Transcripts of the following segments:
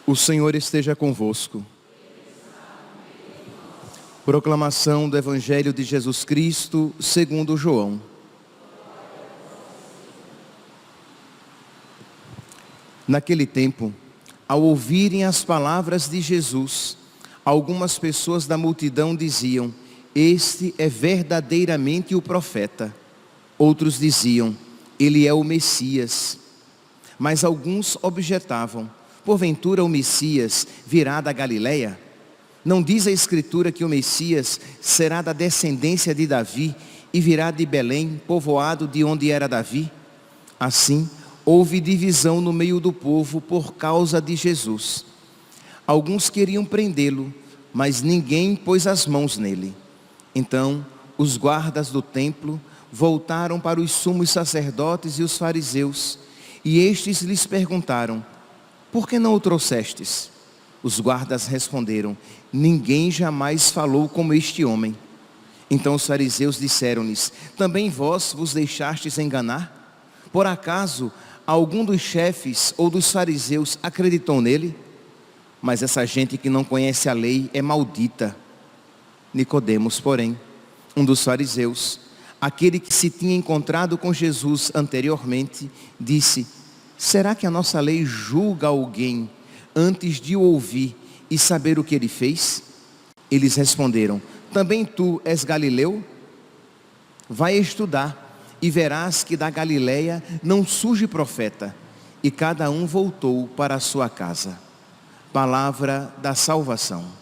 O Senhor esteja convosco. Proclamação do Evangelho de Jesus Cristo, segundo João. Naquele tempo, ao ouvirem as palavras de Jesus, algumas pessoas da multidão diziam: "Este é verdadeiramente o profeta." Outros diziam: "Ele é o Messias." Mas alguns objetavam: "Porventura o Messias virá da Galileia? Não diz a Escritura que o Messias será da descendência de Davi e virá de Belém, povoado de onde era Davi?" Assim, houve divisão no meio do povo por causa de Jesus. Alguns queriam prendê-lo, mas ninguém pôs as mãos nele. Então, os guardas do templo voltaram para os sumos sacerdotes e os fariseus, e estes lhes perguntaram: "Por que não o trouxestes?" Os guardas responderam: "Ninguém jamais falou como este homem." Então os fariseus disseram-lhes: "Também vós vos deixastes enganar? Por acaso algum dos chefes ou dos fariseus acreditou nele? Mas essa gente que não conhece a lei é maldita." Nicodemos, porém, um dos fariseus, aquele que se tinha encontrado com Jesus anteriormente, disse: "Será que a nossa lei julga alguém antes de o ouvir e saber o que ele fez?" Eles responderam: "Também tu és galileu? Vai estudar e verás que da Galileia não surge profeta." E cada um voltou para a sua casa. Palavra da salvação.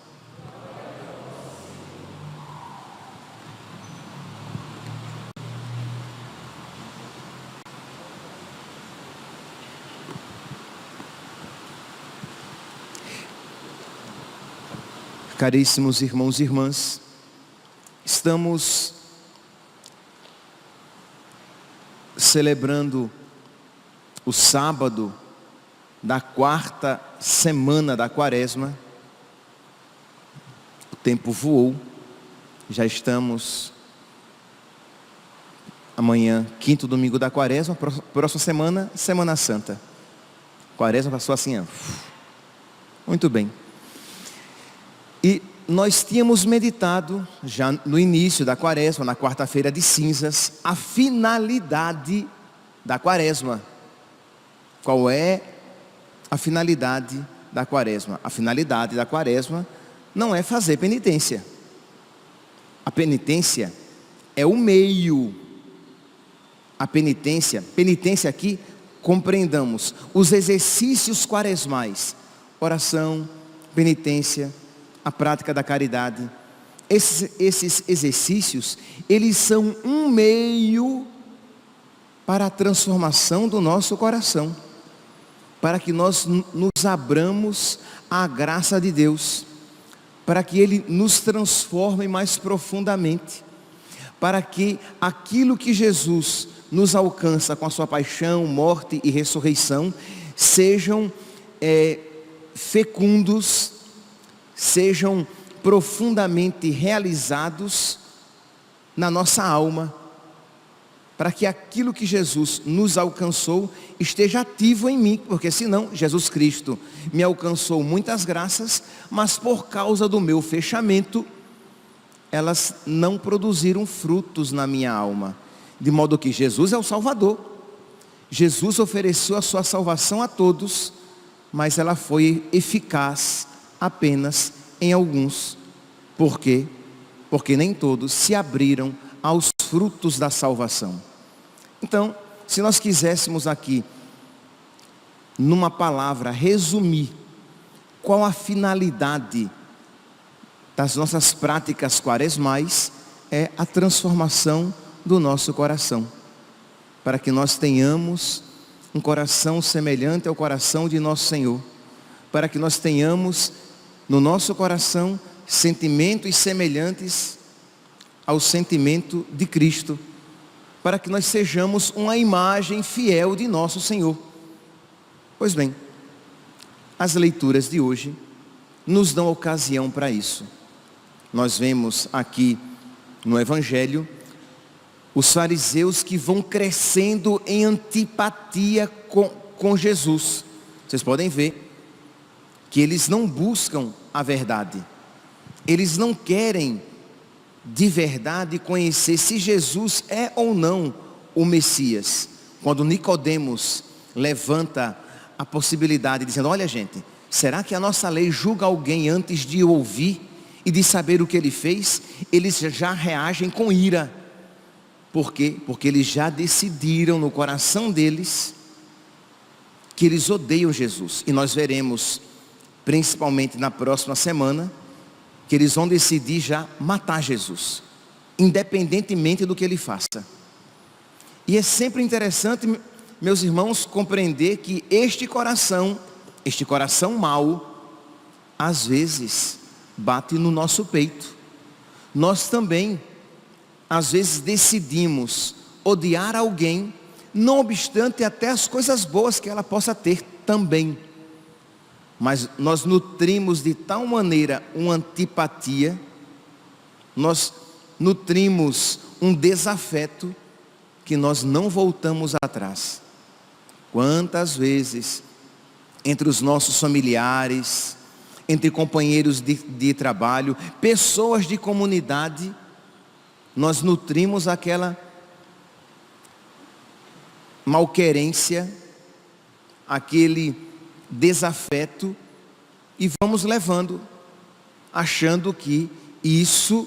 Caríssimos irmãos e irmãs, estamos celebrando o sábado da quarta semana da Quaresma. O tempo voou, já estamos amanhã, quinto domingo da Quaresma, próxima semana, Semana Santa. Quaresma passou assim, muito bem. E nós tínhamos meditado, já no início da Quaresma, na quarta-feira de cinzas, a finalidade da Quaresma. Qual é a finalidade da Quaresma? A finalidade da Quaresma não é fazer penitência. A penitência é o meio. A penitência aqui, compreendamos os exercícios quaresmais: oração, penitência, a prática da caridade. Esses exercícios, eles são um meio para a transformação do nosso coração, para que nós nos abramos à graça de Deus, para que Ele nos transforme mais profundamente, para que aquilo que Jesus nos alcança com a sua paixão, morte e ressurreição, sejam fecundos, sejam profundamente realizados na nossa alma, para que aquilo que Jesus nos alcançou esteja ativo em mim, porque senão Jesus Cristo me alcançou muitas graças, mas por causa do meu fechamento, elas não produziram frutos na minha alma, de modo que Jesus é o Salvador. Jesus ofereceu a sua salvação a todos, mas ela foi eficaz apenas em alguns. Por quê? Porque nem todos se abriram aos frutos da salvação. Então, se nós quiséssemos aqui, numa palavra, resumir qual a finalidade das nossas práticas quaresmais, é a transformação do nosso coração, para que nós tenhamos um coração semelhante ao coração de nosso Senhor, para que nós tenhamos no nosso coração sentimentos semelhantes ao sentimento de Cristo, para que nós sejamos uma imagem fiel de nosso Senhor. Pois bem, as leituras de hoje nos dão ocasião para isso. Nós vemos aqui no Evangelho os fariseus que vão crescendo em antipatia com Jesus. Vocês podem ver que eles não buscam a verdade. Eles não querem de verdade conhecer se Jesus é ou não o Messias. Quando Nicodemos levanta a possibilidade dizendo: olha gente, será que a nossa lei julga alguém antes de ouvir e de saber o que ele fez? Eles já reagem com ira. Por quê? Porque eles já decidiram no coração deles que eles odeiam Jesus. E nós veremos, principalmente na próxima semana, que eles vão decidir já matar Jesus, independentemente do que ele faça. E é sempre interessante, meus irmãos, compreender que este coração mau, às vezes bate no nosso peito. Nós também, às vezes, decidimos odiar alguém, não obstante até as coisas boas que ela possa ter também. Mas nós nutrimos de tal maneira uma antipatia, nós nutrimos um desafeto, que nós não voltamos atrás. Quantas vezes, entre os nossos familiares, entre companheiros de trabalho, pessoas de comunidade, nós nutrimos aquela malquerência, aquele desafeto, e vamos levando, achando que isso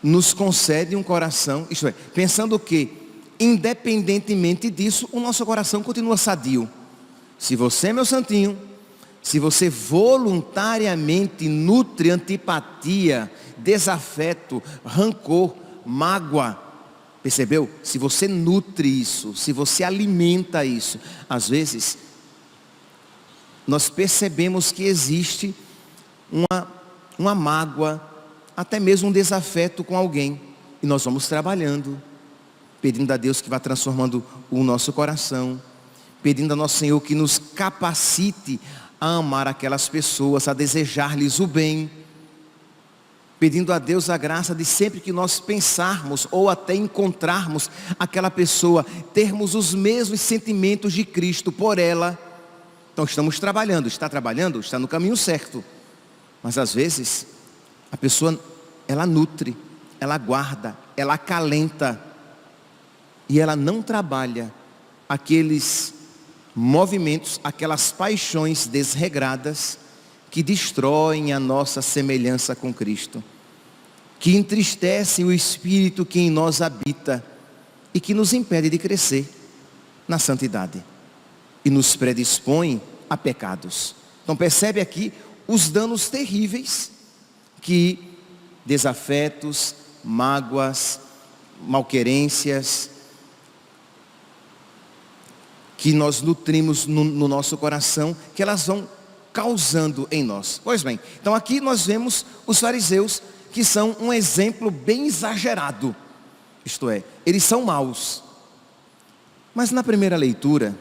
nos concede um coração, isto é, pensando que, independentemente disso, o nosso coração continua sadio. Se você, meu santinho, se você voluntariamente nutre antipatia, desafeto, rancor, mágoa, percebeu? Se você nutre isso, se você alimenta isso, às vezes nós percebemos que existe uma mágoa, até mesmo um desafeto com alguém, e nós vamos trabalhando, pedindo a Deus que vá transformando o nosso coração, pedindo a nosso Senhor que nos capacite a amar aquelas pessoas, a desejar-lhes o bem, pedindo a Deus a graça de sempre que nós pensarmos ou até encontrarmos aquela pessoa, termos os mesmos sentimentos de Cristo por ela. Então estamos trabalhando, está no caminho certo. Mas às vezes a pessoa, ela nutre, ela guarda, ela acalenta, e ela não trabalha aqueles movimentos, aquelas paixões desregradas que destroem a nossa semelhança com Cristo, que entristecem o Espírito que em nós habita e que nos impede de crescer na santidade e nos predispõe a pecados. Então percebe aqui os danos terríveis que desafetos, mágoas, malquerências que nós nutrimos no nosso coração, que elas vão causando em nós. Pois bem, então aqui nós vemos os fariseus, que são um exemplo bem exagerado. Isto é, eles são maus. Mas na primeira leitura,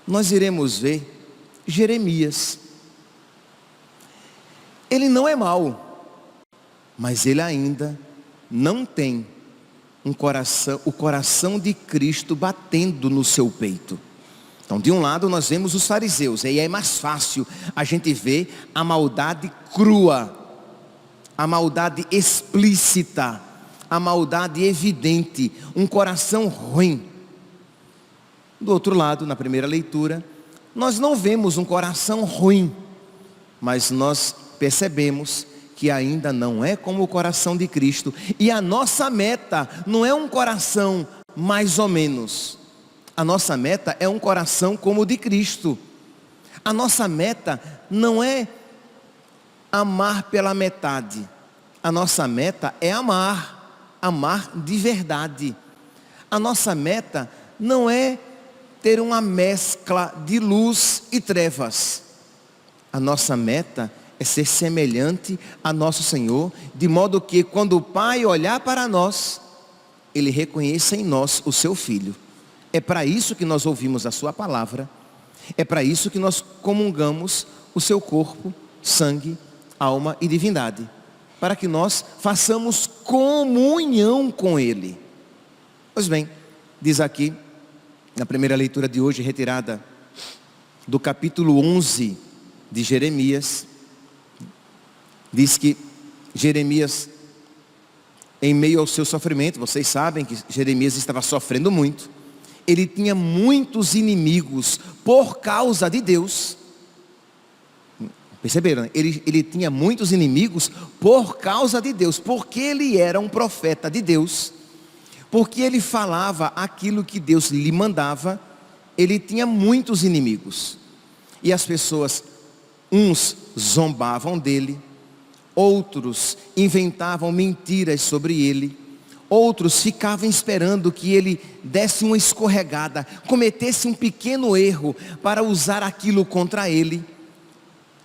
nós iremos ver Jeremias. Ele não é mau, mas ele ainda não tem o coração de Cristo batendo no seu peito. Então, de um lado nós vemos os fariseus, e aí é mais fácil a gente ver a maldade crua, a maldade explícita, a maldade evidente, um coração ruim. Do outro lado, na primeira leitura, nós não vemos um coração ruim, mas nós percebemos que ainda não é como o coração de Cristo. E a nossa meta não é um coração mais ou menos. A nossa meta é um coração como o de Cristo. A nossa meta não é amar pela metade. A nossa meta é amar de verdade. A nossa meta não é ter uma mescla de luz e trevas. A nossa meta é ser semelhante a nosso Senhor, de modo que quando o Pai olhar para nós, Ele reconheça em nós o seu Filho. É para isso que nós ouvimos a sua palavra. É para isso que nós comungamos o seu corpo, sangue, alma e divindade. Para que nós façamos comunhão com Ele. Pois bem, diz aqui, na primeira leitura de hoje, retirada do capítulo 11 de Jeremias, diz que Jeremias, em meio ao seu sofrimento, vocês sabem que Jeremias estava sofrendo muito, ele tinha muitos inimigos por causa de Deus. Perceberam? Ele tinha muitos inimigos por causa de Deus, porque ele era um profeta de Deus, porque ele falava aquilo que Deus lhe mandava. Ele tinha muitos inimigos, e as pessoas, uns zombavam dele, outros inventavam mentiras sobre ele, outros ficavam esperando que ele desse uma escorregada, cometesse um pequeno erro para usar aquilo contra ele,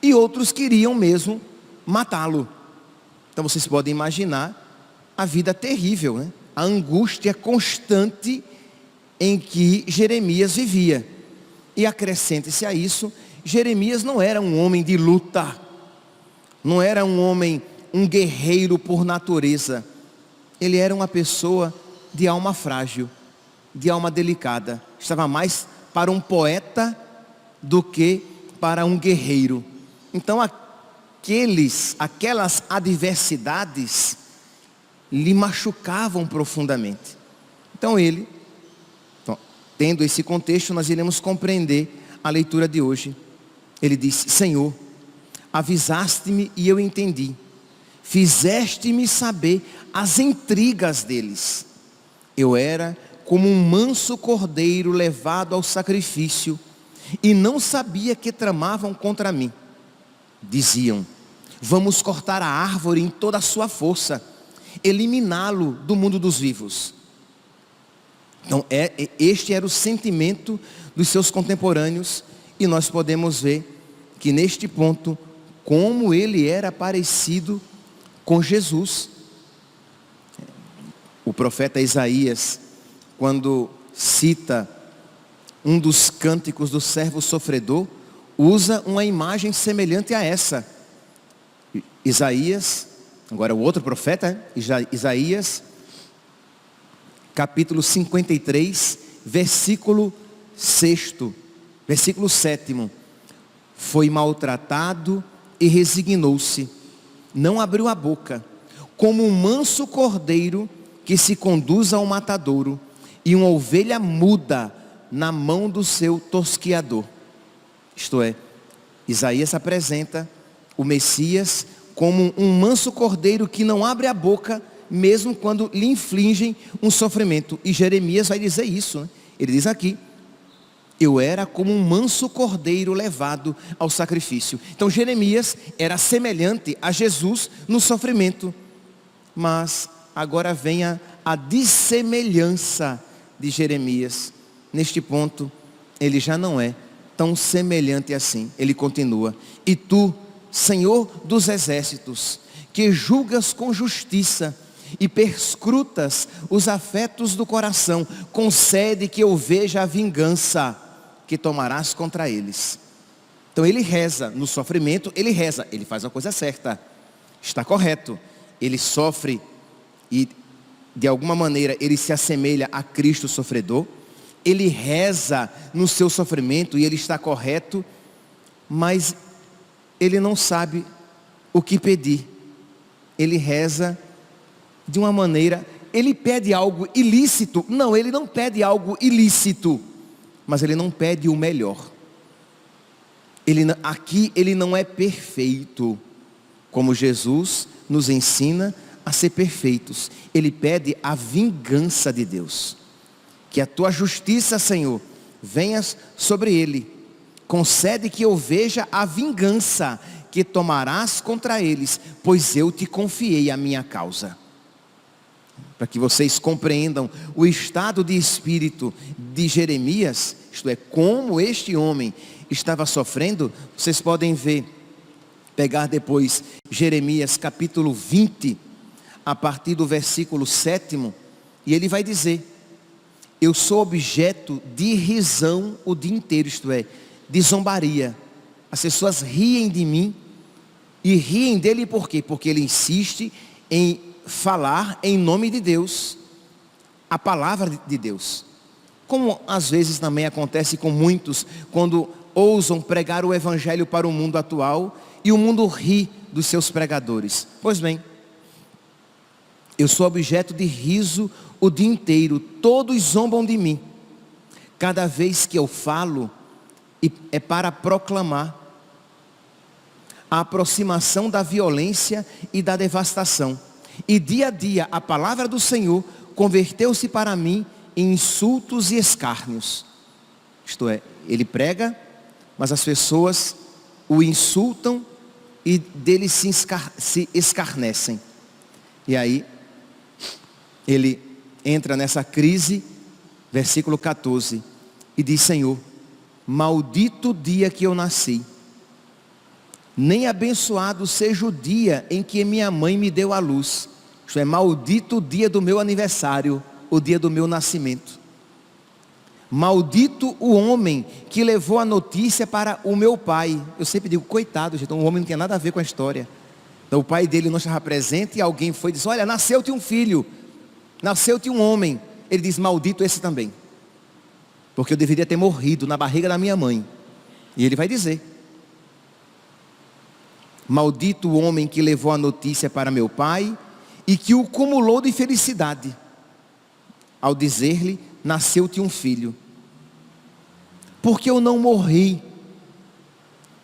e outros queriam mesmo matá-lo. Então vocês podem imaginar a vida terrível, né? A angústia constante em que Jeremias vivia. E acrescente-se a isso, Jeremias não era um homem de luta, não era um homem, um guerreiro por natureza. Ele era uma pessoa de alma frágil, de alma delicada. Estava mais para um poeta do que para um guerreiro. Então aquelas adversidades lhe machucavam profundamente. Então tendo esse contexto, nós iremos compreender a leitura de hoje. Ele disse: Senhor, avisaste-me e eu entendi, fizeste-me saber as intrigas deles. Eu era como um manso cordeiro levado ao sacrifício, e não sabia que tramavam contra mim. Diziam: vamos cortar a árvore em toda a sua força, eliminá-lo do mundo dos vivos. Então este era o sentimento dos seus contemporâneos, e nós podemos ver que neste ponto, como ele era parecido com Jesus. O profeta Isaías, quando cita um dos cânticos do servo sofredor, usa uma imagem semelhante a essa. Isaías, agora o outro profeta, Isaías, capítulo 53, versículo 6º, versículo 7º. Foi maltratado e resignou-se, não abriu a boca, como um manso cordeiro que se conduz ao matadouro, e uma ovelha muda na mão do seu tosquiador. Isto é, Isaías apresenta o Messias como um manso cordeiro que não abre a boca, mesmo quando lhe infligem um sofrimento. E Jeremias vai dizer isso, né? Ele diz aqui: eu era como um manso cordeiro levado ao sacrifício. Então Jeremias era semelhante a Jesus no sofrimento. Mas agora vem a dissemelhança de Jeremias. Neste ponto, ele já não é tão semelhante assim. Ele continua: e tu, Senhor dos exércitos, que julgas com justiça e perscrutas os afetos do coração, concede que eu veja a vingança que tomarás contra eles. Então ele reza no sofrimento, ele reza, ele faz a coisa certa, está correto. Ele sofre e de alguma maneira ele se assemelha a Cristo sofredor. Ele reza no seu sofrimento e ele está correto, mas ele não sabe o que pedir. Ele reza de uma maneira, ele pede algo ilícito. Não, ele não pede algo ilícito, mas ele não pede o melhor. Aqui ele não é perfeito, como Jesus nos ensina a ser perfeitos. Ele pede a vingança de Deus. Que a tua justiça, Senhor, venha sobre ele. Concede que eu veja a vingança que tomarás contra eles, pois eu te confiei a minha causa. Para que vocês compreendam o estado de espírito de Jeremias, isto é, como este homem estava sofrendo, vocês podem pegar depois Jeremias capítulo 20, a partir do versículo 7º, E ele vai dizer: eu sou objeto de risão o dia inteiro, isto é, de zombaria. As pessoas riem de mim, e riem dele por quê? Porque ele insiste em falar em nome de Deus, a palavra de Deus. Como às vezes também acontece com muitos, quando ousam pregar o evangelho para o mundo atual, e o mundo ri dos seus pregadores. Pois bem, eu sou objeto de riso o dia inteiro, todos zombam de mim. Cada vez que eu falo, é para proclamar a aproximação da violência e da devastação. E dia a dia a palavra do Senhor converteu-se para mim em insultos e escárnios. Isto é, ele prega, mas as pessoas o insultam e dele se escarnecem. E aí ele entra nessa crise, versículo 14, e diz: Senhor, maldito o dia que eu nasci, nem abençoado seja o dia em que minha mãe me deu à luz. Isto é, maldito o dia do meu aniversário, o dia do meu nascimento. Maldito o homem que levou a notícia para o meu pai. Eu sempre digo, coitado, gente, o homem não tinha nada a ver com a história. Então o pai dele não estava presente e alguém foi e disse: olha, nasceu-te um filho, nasceu-te um homem. Ele diz: maldito esse também, porque eu deveria ter morrido na barriga da minha mãe. E ele vai dizer: maldito o homem que levou a notícia para meu pai e que o cumulou de felicidade, ao dizer-lhe: nasceu-te um filho. Porque eu não morri,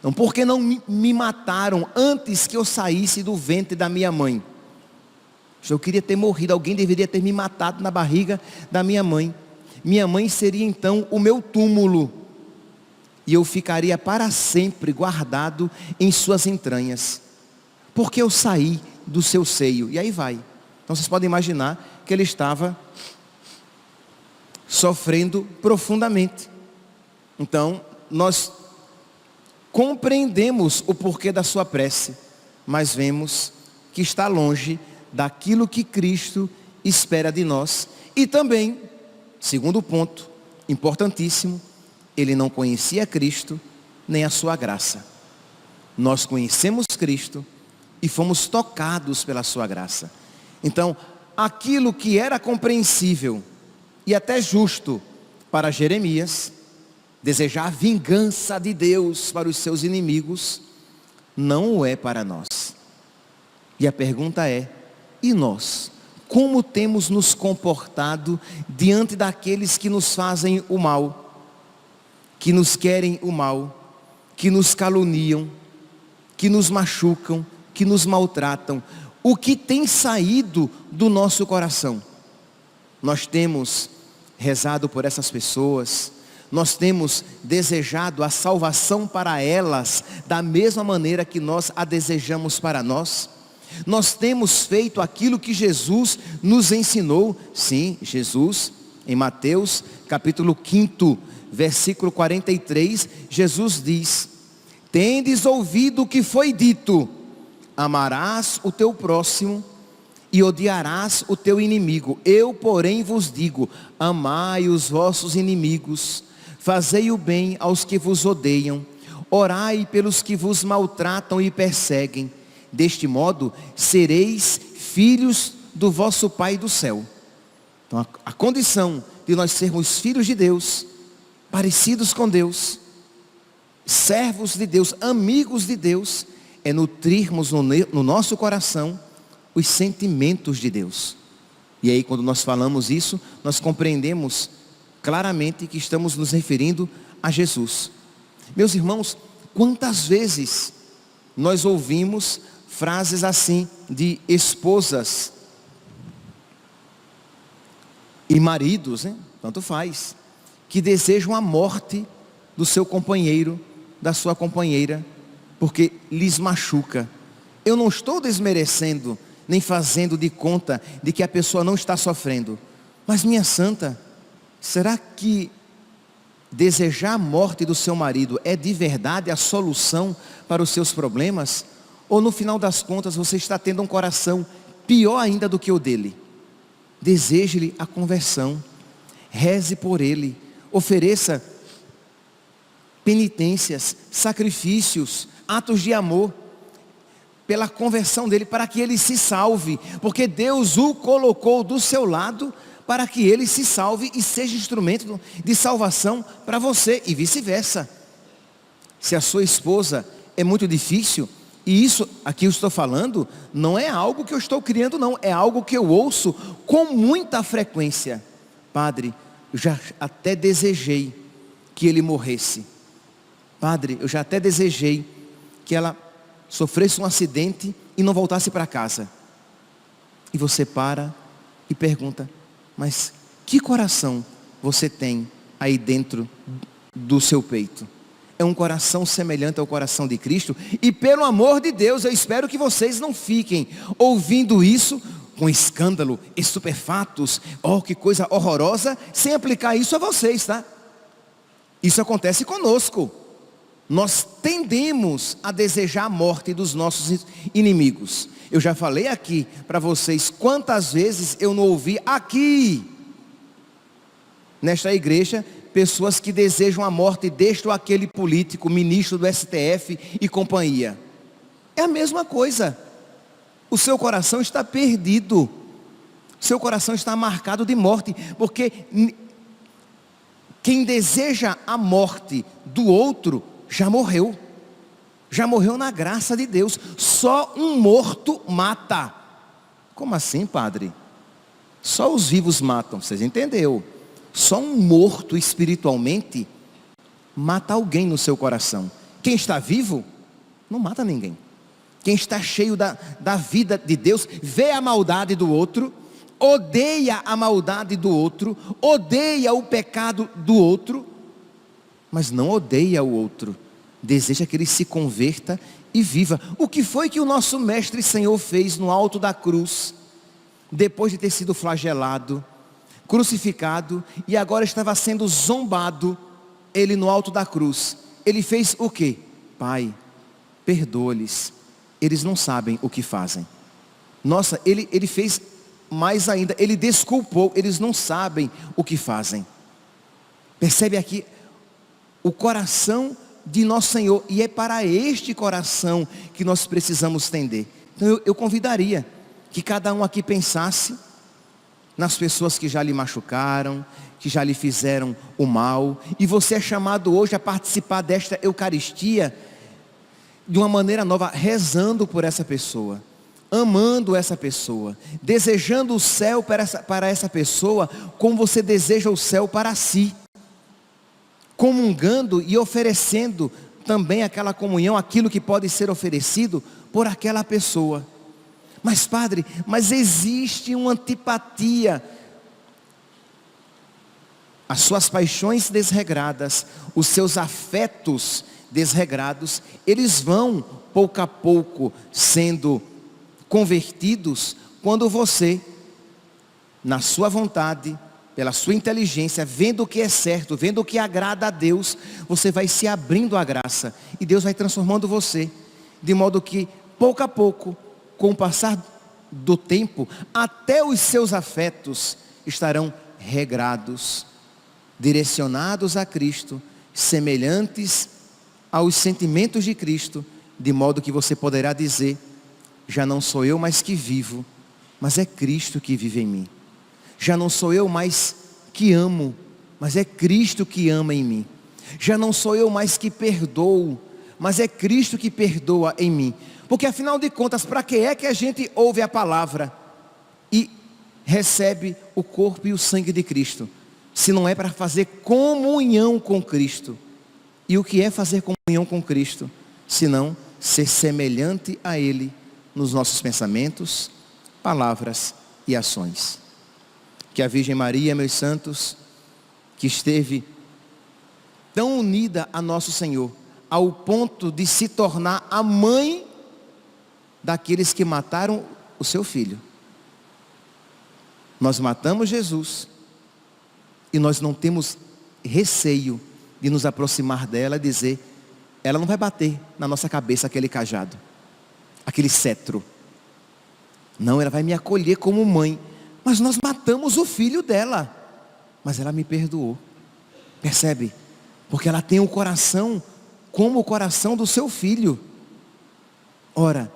não, porque não me mataram antes que eu saísse do ventre da minha mãe. Eu queria ter morrido, alguém deveria ter me matado na barriga da minha mãe. Minha mãe seria então o meu túmulo, e eu ficaria para sempre guardado em suas entranhas, porque eu saí do seu seio. E aí vai. Então vocês podem imaginar que ele estava sofrendo profundamente. Então nós compreendemos o porquê da sua prece, mas vemos que está longe daquilo que Cristo espera de nós. E também, segundo ponto, importantíssimo, ele não conhecia Cristo, nem a sua graça. Nós conhecemos Cristo e fomos tocados pela sua graça. Então, aquilo que era compreensível e até justo para Jeremias, desejar a vingança de Deus para os seus inimigos, não o é para nós. E a pergunta é: e nós? Como temos nos comportado diante daqueles que nos fazem o mal, que nos querem o mal, que nos caluniam, que nos machucam, que nos maltratam? O que tem saído do nosso coração? Nós temos rezado por essas pessoas, nós temos desejado a salvação para elas da mesma maneira que nós a desejamos para nós? Nós temos feito aquilo que Jesus nos ensinou? Sim, Jesus, em Mateus capítulo 5, versículo 43, Jesus diz: tendes ouvido o que foi dito, amarás o teu próximo e odiarás o teu inimigo. Eu, porém, vos digo: amai os vossos inimigos, fazei o bem aos que vos odeiam, orai pelos que vos maltratam e perseguem. Deste modo, sereis filhos do vosso Pai do céu. Então, a condição de nós sermos filhos de Deus, parecidos com Deus, servos de Deus, amigos de Deus, é nutrirmos no nosso coração os sentimentos de Deus. E aí, quando nós falamos isso, nós compreendemos claramente que estamos nos referindo a Jesus. Meus irmãos, quantas vezes nós ouvimos frases assim de esposas e maridos, né? Tanto faz, que desejam a morte do seu companheiro, da sua companheira, porque lhes machuca. Eu não estou desmerecendo, nem fazendo de conta de que a pessoa não está sofrendo, mas minha santa, será que desejar a morte do seu marido é de verdade a solução para os seus problemas? Ou no final das contas você está tendo um coração pior ainda do que o dele? deseje-lhe a conversão, reze por ele, ofereça penitências, sacrifícios, atos de amor, pela conversão dele, para que ele se salve, porque Deus o colocou do seu lado, para que ele se salve e seja instrumento de salvação para você, e vice-versa. Se a sua esposa é muito difícil, e isso aqui eu estou falando, não é algo que eu estou criando não, é algo que eu ouço com muita frequência. Padre, eu já até desejei que ele morresse. Padre, eu já até desejei que ela sofresse um acidente e não voltasse para casa. E você para e pergunta, mas que coração você tem aí dentro do seu peito? É um coração semelhante ao coração de Cristo? E pelo amor de Deus, eu espero que vocês não fiquem ouvindo isso com escândalo, estupefatos, oh que coisa horrorosa, sem aplicar isso a vocês, tá? Isso acontece conosco. Nós tendemos a desejar a morte dos nossos inimigos. Eu já falei aqui para vocês quantas vezes eu não ouvi aqui, nesta igreja, pessoas que desejam a morte deste ou aquele político, ministro do STF e companhia. É a mesma coisa. O seu coração está perdido. Seu coração está marcado de morte, porque quem deseja a morte do outro já morreu na graça de Deus. Só um morto mata. Como assim, padre? Só os vivos matam, vocês entenderam? Só um morto espiritualmente mata alguém no seu coração. Quem está vivo não mata ninguém. Quem está cheio da vida de Deus vê a maldade do outro, odeia a maldade do outro, odeia o pecado do outro, mas não odeia o outro, deseja que ele se converta e viva. O que foi que o nosso Mestre e Senhor fez no alto da cruz, depois de ter sido flagelado, crucificado, e agora estava sendo zombado, ele no alto da cruz, ele fez o quê? Pai, perdoa-lhes, eles não sabem o que fazem. Nossa, ele fez mais ainda, ele desculpou, eles não sabem o que fazem. Percebe aqui o coração de nosso Senhor, e é para este coração que nós precisamos tender. Então eu convidaria que cada um aqui pensasse nas pessoas que já lhe machucaram, que já lhe fizeram o mal, e você é chamado hoje a participar desta Eucaristia de uma maneira nova, rezando por essa pessoa, amando essa pessoa, desejando o céu para essa pessoa, como você deseja o céu para si, comungando e oferecendo também aquela comunhão, aquilo que pode ser oferecido por aquela pessoa. Mas padre, mas existe uma antipatia. As suas paixões desregradas, os seus afetos desregrados, eles vão pouco a pouco sendo convertidos quando você, na sua vontade, pela sua inteligência, vendo o que é certo, vendo o que agrada a Deus, você vai se abrindo à graça, e Deus vai transformando você, de modo que pouco a pouco, com o passar do tempo, até os seus afetos estarão regrados, direcionados a Cristo, semelhantes aos sentimentos de Cristo, de modo que você poderá dizer, já não sou eu mais que vivo, mas é Cristo que vive em mim. Já não sou eu mais que amo, mas é Cristo que ama em mim. Já não sou eu mais que perdoo, mas é Cristo que perdoa em mim. Porque afinal de contas, para que é que a gente ouve a palavra e recebe o corpo e o sangue de Cristo, se não é para fazer comunhão com Cristo? E o que é fazer comunhão com Cristo, senão ser semelhante a Ele nos nossos pensamentos, palavras e ações? Que a Virgem Maria, meus santos, que esteve tão unida a nosso Senhor, ao ponto de se tornar a mãe daqueles que mataram o seu filho. Nós matamos Jesus, e nós não temos receio de nos aproximar dela e dizer, ela não vai bater na nossa cabeça aquele cajado, aquele cetro. Não, ela vai me acolher como mãe, mas nós matamos o filho dela. Mas ela me perdoou. Percebe? Porque ela tem o coração como o coração do seu filho. Ora,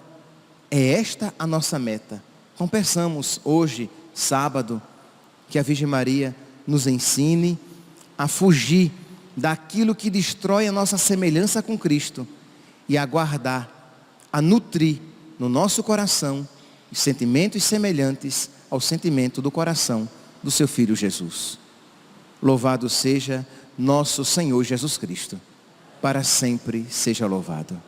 é esta a nossa meta. Então peçamos hoje, sábado, que a Virgem Maria nos ensine a fugir daquilo que destrói a nossa semelhança com Cristo e a guardar, a nutrir no nosso coração os sentimentos semelhantes ao sentimento do coração do seu Filho Jesus. Louvado seja nosso Senhor Jesus Cristo. Para sempre seja louvado.